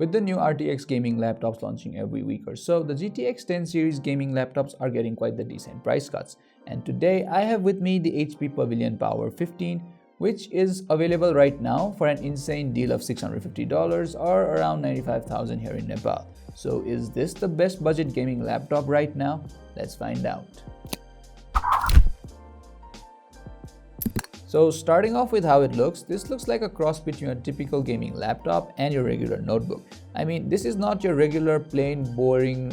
With the new RTX gaming laptops launching every week or so, the GTX 10 series gaming laptops are getting quite the decent price cuts. And today I have with me the HP Pavilion Power 15, which is available right now for an insane deal of $650 or around 95,000 here in Nepal. So is this the best budget gaming laptop right now? Let's find out. So starting off with how it looks, this looks like a cross between a typical gaming laptop and your regular notebook. I mean, this is not your regular plain boring,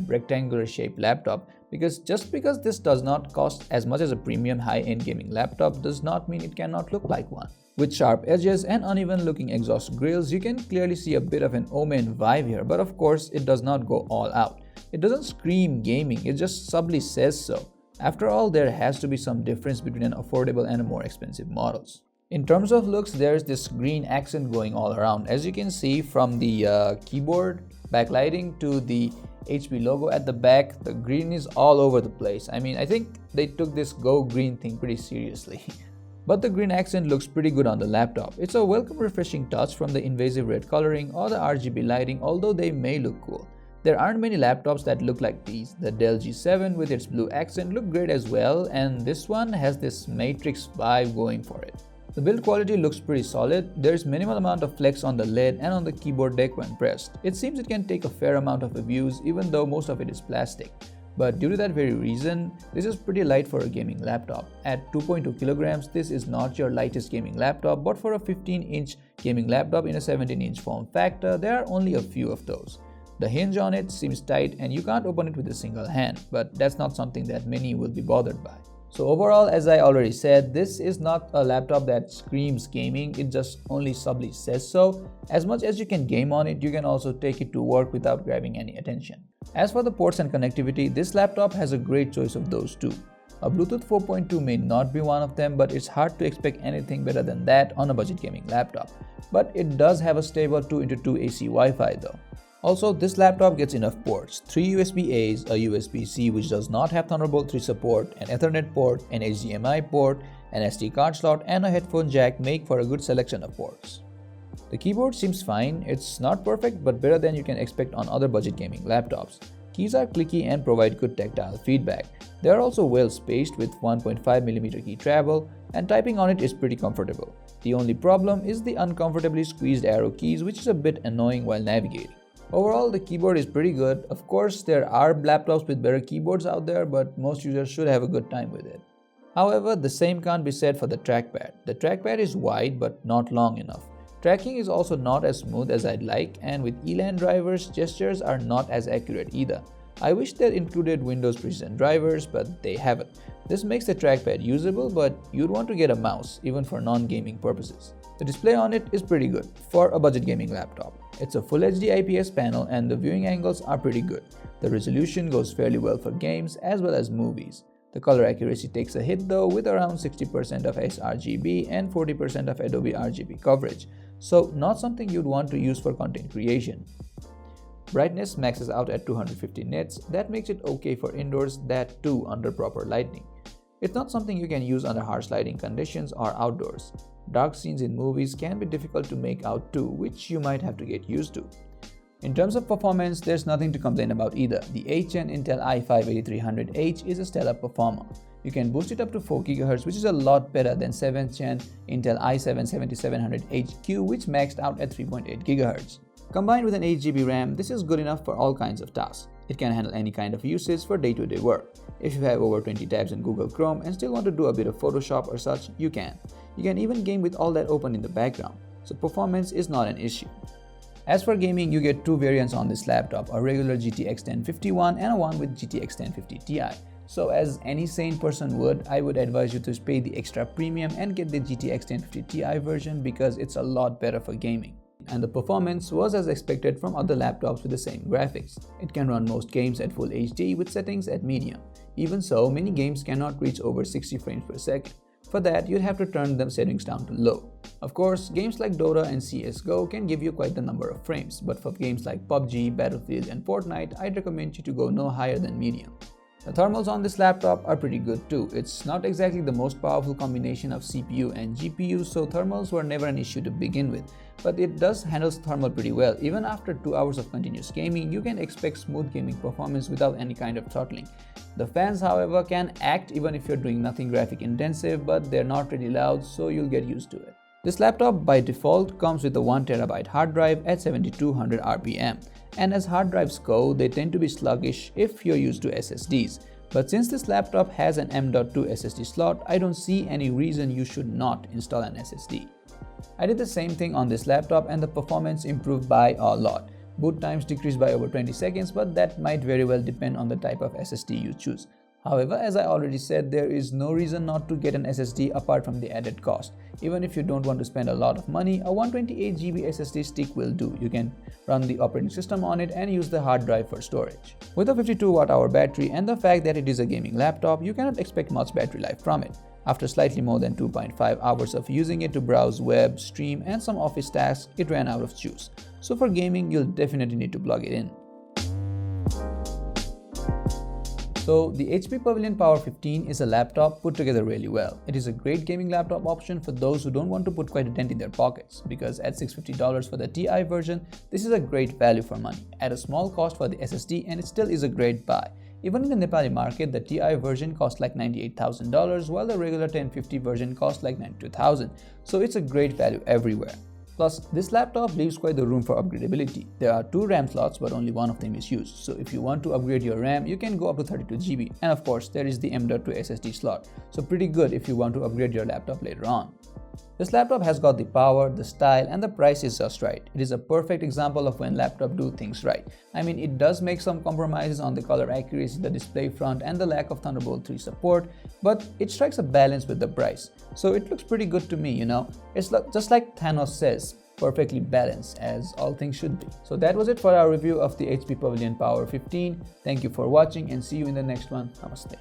rectangular shaped laptop, because just because this does not cost as much as a premium high-end gaming laptop does not mean it cannot look like one. With sharp edges and uneven looking exhaust grills, you can clearly see a bit of an Omen vibe here, but of course it does not go all out. It doesn't scream gaming, it just subtly says so. After all, there has to be some difference between an affordable and a more expensive models. In terms of looks, there's this green accent going all around. As you can see from the keyboard backlighting to the HP logo at the back, the green is all over the place. I mean, I think they took this go green thing pretty seriously. But the green accent looks pretty good on the laptop. It's a welcome refreshing touch from the invasive red coloring or the RGB lighting, although they may look cool. There aren't many laptops that look like these. The Dell G7 with its blue accent looked great as well, and this one has this matrix vibe going for it. The build quality looks pretty solid. There's minimal amount of flex on the lid and on the keyboard deck when pressed. It seems it can take a fair amount of abuse even though most of it is plastic. But due to that very reason, this is pretty light for a gaming laptop. At 2.2 kilograms, this is not your lightest gaming laptop, but for a 15-inch gaming laptop in a 17-inch form factor, there are only a few of those. The hinge on it seems tight and you can't open it with a single hand, but that's not something that many will be bothered by. So overall, as I already said, this is not a laptop that screams gaming, it just only subtly says so. As much as you can game on it, you can also take it to work without grabbing any attention. As for the ports and connectivity, this laptop has a great choice of those too. A Bluetooth 4.2 may not be one of them, but it's hard to expect anything better than that on a budget gaming laptop. But it does have a stable 2x2 AC Wi-Fi though. Also, this laptop gets enough ports, 3 USB-As, a USB-C which does not have Thunderbolt 3 support, an Ethernet port, an HDMI port, an SD card slot and a headphone jack make for a good selection of ports. The keyboard seems fine, it's not perfect but better than you can expect on other budget gaming laptops. Keys are clicky and provide good tactile feedback. They are also well spaced with 1.5mm key travel and typing on it is pretty comfortable. The only problem is the uncomfortably squeezed arrow keys, which is a bit annoying while navigating. Overall, the keyboard is pretty good. Of course, there are laptops with better keyboards out there, but most users should have a good time with it. However, the same can't be said for the trackpad. The trackpad is wide but not long enough. Tracking is also not as smooth as I'd like, and with ELAN drivers, gestures are not as accurate either. I wish they included Windows Precision drivers, but they haven't. This makes the trackpad usable, but you'd want to get a mouse, even for non-gaming purposes. The display on it is pretty good for a budget gaming laptop. It's a Full HD IPS panel and the viewing angles are pretty good. The resolution goes fairly well for games as well as movies. The color accuracy takes a hit though, with around 60% of sRGB and 40% of Adobe RGB coverage, so not something you'd want to use for content creation. Brightness maxes out at 250 nits, that makes it okay for indoors, that too under proper lighting. It's not something you can use under harsh lighting conditions or outdoors. Dark scenes in movies can be difficult to make out too, which you might have to get used to. In terms of performance, there's nothing to complain about either. The 8th Gen Intel i5-8300H is a stellar performer. You can boost it up to 4 GHz, which is a lot better than 7th Gen Intel i7-7700HQ, which maxed out at 3.8 GHz. Combined with an 8GB RAM, this is good enough for all kinds of tasks. It can handle any kind of usage for day-to-day work. If you have over 20 tabs in Google Chrome and still want to do a bit of Photoshop or such, you can. You can even game with all that open in the background, so performance is not an issue. As for gaming, you get two variants on this laptop, a regular GTX 1051 and a one with GTX 1050 Ti. So as any sane person would, I would advise you to pay the extra premium and get the GTX 1050 Ti version because it's a lot better for gaming. And the performance was as expected from other laptops with the same graphics. It can run most games at Full HD with settings at medium. Even so, many games cannot reach over 60 frames per second. For that, you'd have to turn the settings down to low. Of course, games like Dota and CSGO can give you quite the number of frames, but for games like PUBG, Battlefield and Fortnite, I'd recommend you to go no higher than medium. The thermals on this laptop are pretty good too. It's not exactly the most powerful combination of CPU and GPU, so thermals were never an issue to begin with. but it does handle thermal pretty well. Even after 2 hours of continuous gaming, you can expect smooth gaming performance without any kind of throttling. The fans, however, can act even if you're doing nothing graphic intensive, but they're not really loud, so you'll get used to it. This laptop by default comes with a 1TB hard drive at 7200 RPM, and as hard drives go, they tend to be sluggish if you're used to SSDs. But since this laptop has an M.2 SSD slot, I don't see any reason you should not install an SSD. I did the same thing on this laptop and the performance improved by a lot. Boot times decreased by over 20 seconds, but that might very well depend on the type of SSD you choose. However, as I already said, there is no reason not to get an SSD apart from the added cost. Even if you don't want to spend a lot of money, a 128GB SSD stick will do. You can run the operating system on it and use the hard drive for storage. With a 52 Wh battery and the fact that it is a gaming laptop, you cannot expect much battery life from it. After slightly more than 2.5 hours of using it to browse web, stream, and some office tasks, it ran out of juice. So for gaming, you'll definitely need to plug it in. So the HP Pavilion Power 15 is a laptop put together really well. It is a great gaming laptop option for those who don't want to put quite a dent in their pockets, because at $650 for the Ti version, this is a great value for money, at a small cost for the SSD, and it still is a great buy. Even in the Nepali market, the Ti version costs like $98,000 while the regular 1050 version costs like $92,000, so it's a great value everywhere. Plus, this laptop leaves quite the room for upgradability. There are 2 RAM slots, but only one of them is used. So if you want to upgrade your RAM, you can go up to 32GB. And of course, there is the M.2 SSD slot. So pretty good if you want to upgrade your laptop later on. This laptop has got the power, the style, and the price is just right. It is a perfect example of when laptops do things right. I mean, it does make some compromises on the color accuracy, the display front, and the lack of Thunderbolt 3 support, but it strikes a balance with the price. So it looks pretty good to me, you know. It's just like Thanos says, perfectly balanced, as all things should be. So that was it for our review of the HP Pavilion Power 15. Thank you for watching and see you in the next one. Namaste.